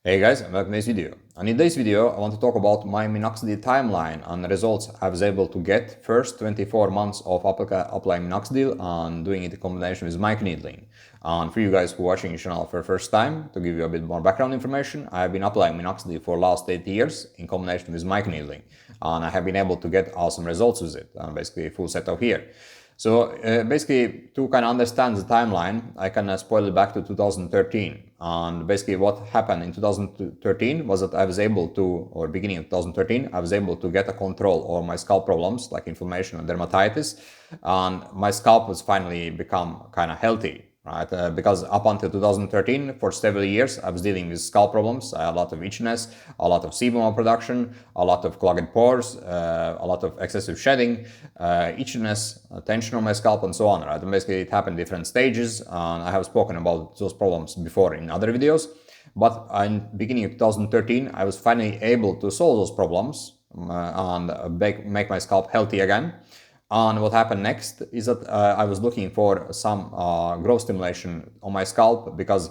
Hey guys, welcome to this video. And in this video, I want to talk about my minoxidil timeline and the results I was able to get first 24 months of applying minoxidil and doing it in combination with microneedling. And for you guys who are watching the channel for the first time, to give you a bit more background information, I have been applying minoxidil for the last 8 years in combination with microneedling. And I have been able to get awesome results with it, and basically a full setup here. So basically, to kind of understand the timeline, I can spoil it back to 2013. And basically what happened in 2013 was that I was able to, or beginning of 2013, I was able to get a control over my scalp problems like inflammation and dermatitis. And my scalp was finally become kind of healthy. Right, because up until 2013, for several years, I was dealing with scalp problems. I had a lot of itchiness, a lot of sebum production, a lot of clogged pores, a lot of excessive shedding, itchiness, tension on my scalp, and so on. Right, and basically it happened in different stages, and I have spoken about those problems before in other videos. But in beginning of 2013, I was finally able to solve those problems and make my scalp healthy again. And what happened next is that I was looking for some growth stimulation on my scalp, because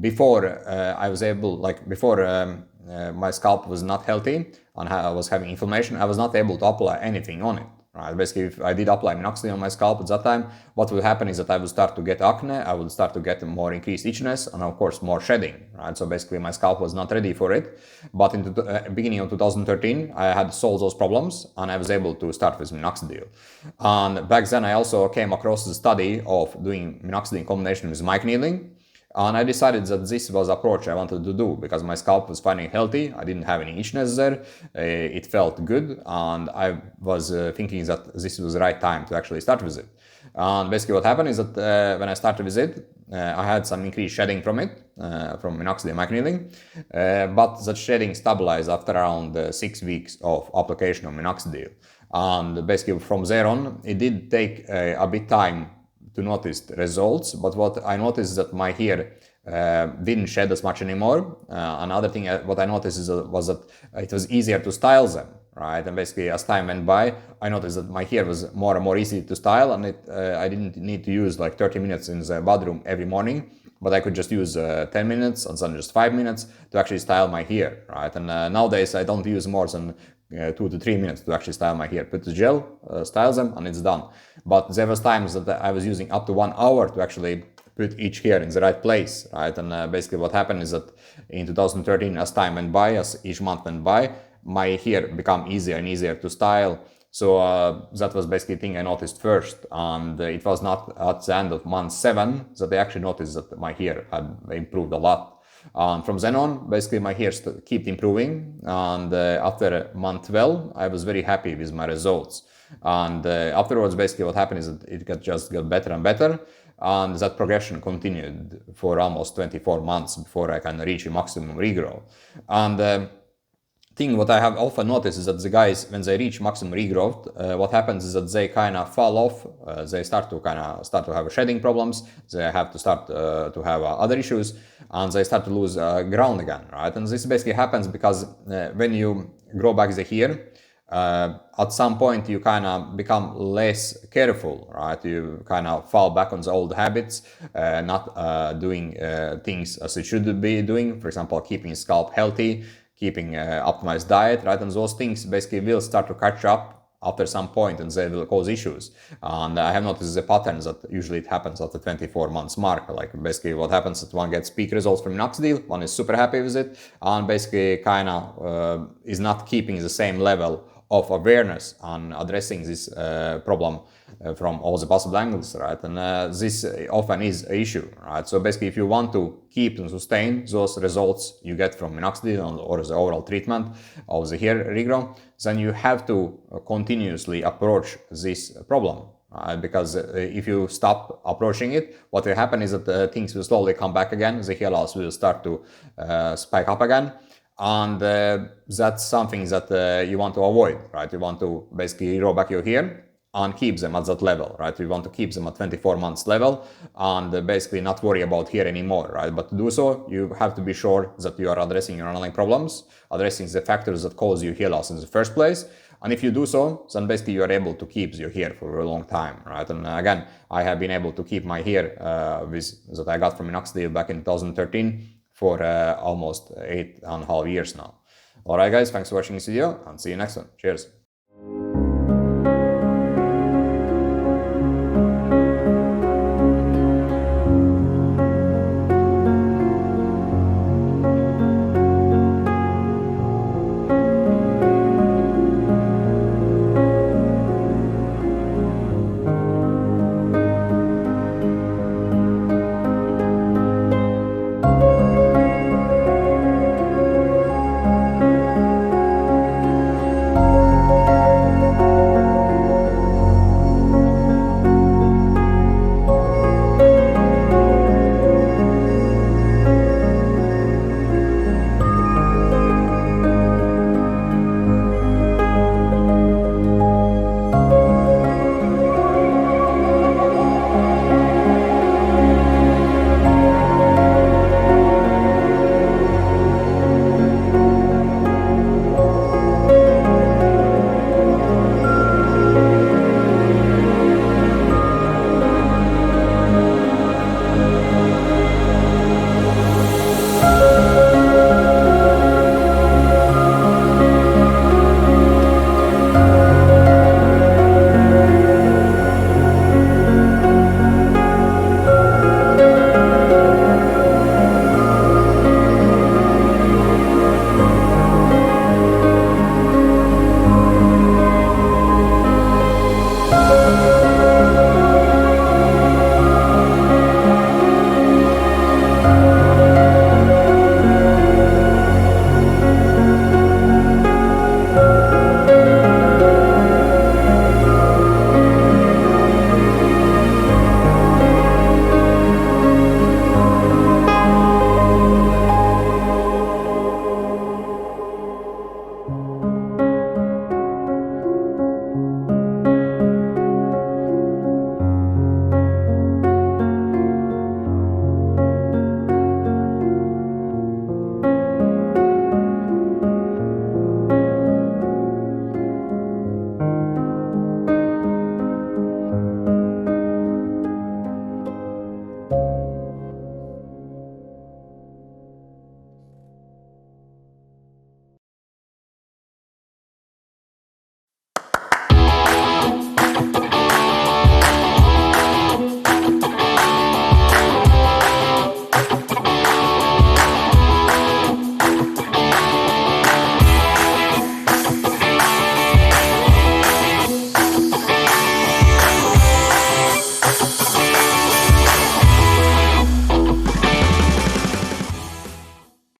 before I was able, my scalp was not healthy and I was having inflammation, I was not able to apply anything on it. Right? Basically, if I did apply minoxidil on my scalp at that time, what would happen is that I would start to get acne, I would start to get more increased itchiness, and of course more shedding. Right? So basically my scalp was not ready for it. But in the beginning of 2013, I had solved those problems and I was able to start with minoxidil. And back then I also came across the study of doing minoxidil in combination with microneedling. And I decided that this was the approach I wanted to do, because my scalp was finally healthy. I didn't have any itchiness there. It felt good. And I was thinking that this was the right time to actually start with it. And basically what happened is that when I started with it, I had some increased shedding from it, from minoxidil microneedling. But that shedding stabilized after around 6 weeks of application of minoxidil. And basically from there on, it did take a bit time to notice the results, but what I noticed is that my hair didn't shed as much anymore. Another thing what I noticed was that it was easier to style them, right? And basically as time went by, I noticed that my hair was more and more easy to style, and I didn't need to use like 30 minutes in the bathroom every morning, but I could just use 10 minutes and then just 5 minutes to actually style my hair, right? And nowadays I don't use more than 2 to 3 minutes to actually style my hair. Put the gel, style them, and it's done. But there was times that I was using up to 1 hour to actually put each hair in the right place, right? And basically what happened is that in 2013, as time went by, as each month went by, my hair became easier and easier to style. So that was basically the thing I noticed first. And it was not at the end of month 7 that I actually noticed that my hair had improved a lot. And from then on, basically my hair kept improving, and after month 12, I was very happy with my results. And afterwards, basically what happened is that it just got better and better, and that progression continued for almost 24 months before I can reach a maximum regrow. And thing what I have often noticed is that the guys, when they reach maximum regrowth, what happens is that they kind of fall off. They start to have shedding problems. They have to start to have other issues, and they start to lose ground again, right? And this basically happens because when you grow back the hair, at some point you kind of become less careful, right? You kind of fall back on the old habits, not doing things as you should be doing. For example, keeping scalp healthy, keeping optimized diet, right? And those things basically will start to catch up after some point, and they will cause issues. And I have noticed the patterns that usually it happens at the 24 months mark. Like basically what happens is one gets peak results from minoxidil, one is super happy with it, and basically kind of is not keeping the same level of awareness on addressing this problem from all the possible angles, right? And this often is an issue, right? So basically, if you want to keep and sustain those results you get from minoxidil or the overall treatment of the hair regrow, then you have to continuously approach this problem. Because if you stop approaching it, what will happen is that things will slowly come back again, the hair loss will start to spike up again. And that's something that you want to avoid, right? You want to basically grow back your hair and keep them at that level, right? You want to keep them at 24 months level and basically not worry about hair anymore, right? But to do so, you have to be sure that you are addressing your underlying problems, addressing the factors that cause you hair loss in the first place. And if you do so, then basically you are able to keep your hair for a long time, right? And again, I have been able to keep my hair that I got from minoxidil back in 2013 for almost 8.5 years now. Alright guys, thanks for watching this video and see you next one. Cheers.